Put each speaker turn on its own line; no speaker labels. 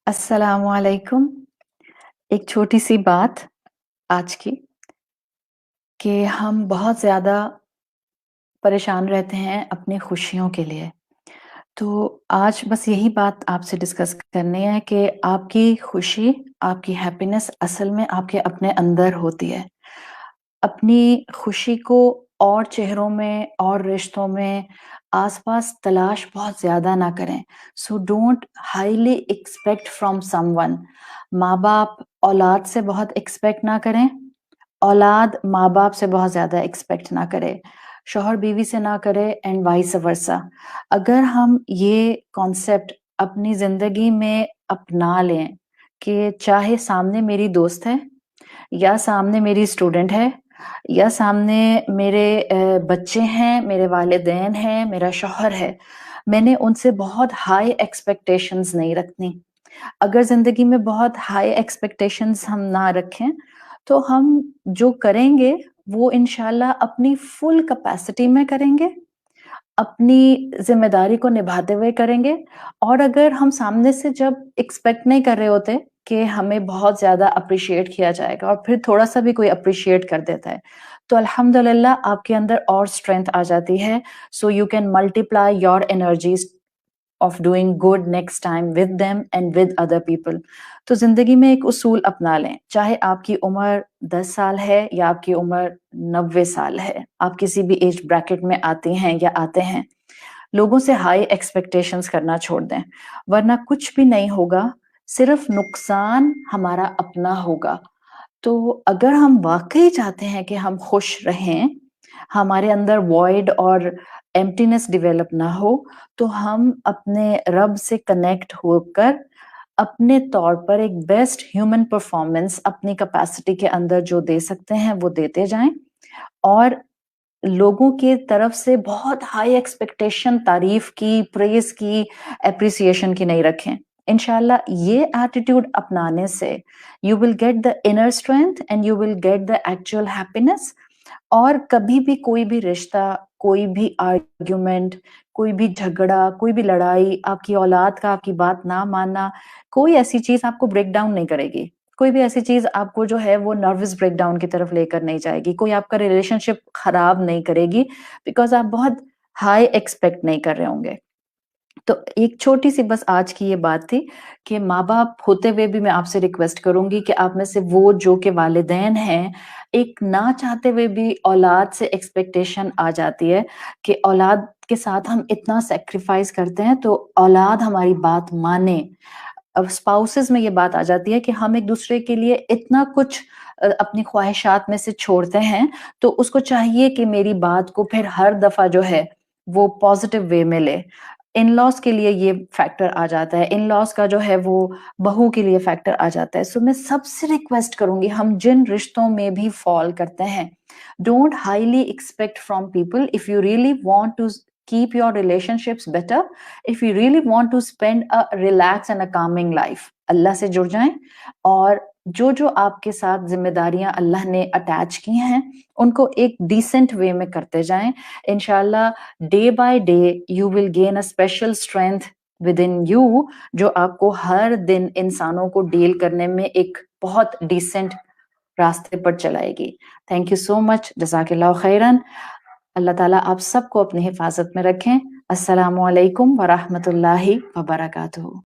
अस्सलामु अलैकुम। एक छोटी-सी बात आज की कि हम बहुत ज़्यादा परेशान रहते हैं अपनी खुशियों के लिए। तो आज बस यही बात आपसे डिस्कस करनी है कि आपकी खुशी, आपकी हैप्पीनेस असल में आपके अपने अंदर होती है। अपनी खुशी को और चेहरों में और रिश्तों में आस-पास तलाश बहुत ज़्यादा ना करें। So don't highly expect from someone. माँ-बाप औलाद से बहुत एक्सपेक्ट ना करें, औलाद माँ-बाप से बहुत ज़्यादा एक्सपेक्ट ना करे, शौहर बीवी से ना करे एंड वाइस वर्सा। अगर हम ये कॉन्सेप्ट अपनी ज़िंदगी में अपना लें कि चाहे सामने मेरी दोस्त है या सामने मेरी स्टूडेंट है या सामने मेरे बच्चे हैं, मेरे वालिदैन हैं, मेरा शौहर है, मैंने उनसे बहुत हाई एक्सपेक्टेशंस नहीं रखनी। अगर ज़िंदगी में बहुत हाई एक्सपेक्टेशंस हम ना रखें, तो हम जो करेंगे वो इंशाल्लाह अपनी फुल कैपेसिटी में करेंगे, अपनी ज़िम्मेदारी को निभाते हुए करेंगे और अगर हम सामने से जब एक्सपेक्ट नहीं कर रहे होते कि हमें बहुत ज़्यादा एप्रिशिएट किया जाएगा और फिर थोड़ा-सा भी कोई एप्रिशिएट कर देता है, तो अल्हम्दुलिल्लाह आपके अंदर और स्ट्रेंथ आ जाती है, so you can multiply your energies of doing good next time with them and with other people. तो ज़िंदगी में एक उसूल अपना लें, चाहे आपकी उम्र 10 साल है या आपकी उम्र 90 साल है, आप किसी भी एज ब्रैकेट में आती हैं या आते हैं, लोगों से हाई एक्सपेक्टेशंस करना छोड़ दें, वरना कुछ भी नहीं होगा, सिर्फ नुकसान हमारा अपना होगा। तो अगर हम वाक़ई चाहते हैं कि हम खुश रहें, हमारे अंदर वॉइड और एम्प्टीनेस डेवलप ना हो, तो हम अपने रब से कनेक्ट होकर अपने तौर पर एक बेस्ट ह्यूमन परफॉर्मेंस अपनी कैपेसिटी के अंदर जो दे सकते हैं, वो देते जाएँ और लोगों की तरफ से बहुत हाई एक्सपेक्टेशन तारीफ की, प्रेज़ की, एप्रिसिएशन की नहीं रखें। इंशाल्लाह ये एटीट्यूड अपनाने से you will get the inner strength and you will get the actual happiness और कभी भी कोई भी रिश्ता, कोई भी आर्ग्यूमेंट, कोई भी झगड़ा, कोई भी लड़ाई, आपकी औलाद का आपकी बात ना मानना, कोई ऐसी चीज़ आपको ब्रेक डाउन नहीं करेगी। कोई भी ऐसी चीज़ आपको जो है वो नर्वस ब्रेकडाउन की तरफ लेकर नहीं जाएगी, कोई आपका रिलेशनशिप खराब नहीं करेगी बिकॉज़ आप बहुत हाई एक्सपेक्ट नहीं कर रहे होंगे। तो एक छोटी-सी बस आज की ये बात थी कि माँ-बाप होते हुए भी मैं आपसे रिक्वेस्ट करूँगी कि आप में से वो जो कि वालिदैन हैं, एक ना चाहते हुए भी औलाद से एक्सपेक्टेशन आ जाती है कि औलाद के साथ हम इतना सैक्रिफाइस करते हैं तो औलाद हमारी बात माने। अब स्पाउसेस में ये बात आ जाती है कि हम एक-दूसरे के लिए इतना कुछ अपनी ख्वाहिशात में से छोड़ते हैं, तो उसको चाहिए कि मेरी बात को फिर हर दफ़ा जो है, वो पॉज़िटिव वे में ले। इन-लॉज़ के लिए ये फैक्टर आ जाता है, इन-लॉज़ का जो है वो बहू के लिए फैक्टर आ जाता है। सो मैं सबसे रिक्वेस्ट करूँगी हम जिन रिश्तों में भी फ़ॉल करते हैं, don't highly expect from people if you really want to keep your relationships better, if you really want to spend a relaxed and a calming life, अल्लाह से जुड़ जाएं और जो आपके साथ जिम्मेदारियां अल्लाह ने अटैच की हैं उनको एक डिसेंट वे में करते जाएं। इंशाल्लाह day by day you will gain a special strength with in you जो आपको हर दिन इंसानों को डील करने में एक बहुत डिसेंट रास्ते पर चलाएगी। थैंक यू सो मच, जज़ाकल्लाहु खैरन। अल्लाह ताला आप सबको अपनी हिफाजत में रखें। अस्सलामु अलैकुम व रहमतुल्लाहि व बरकातुहू।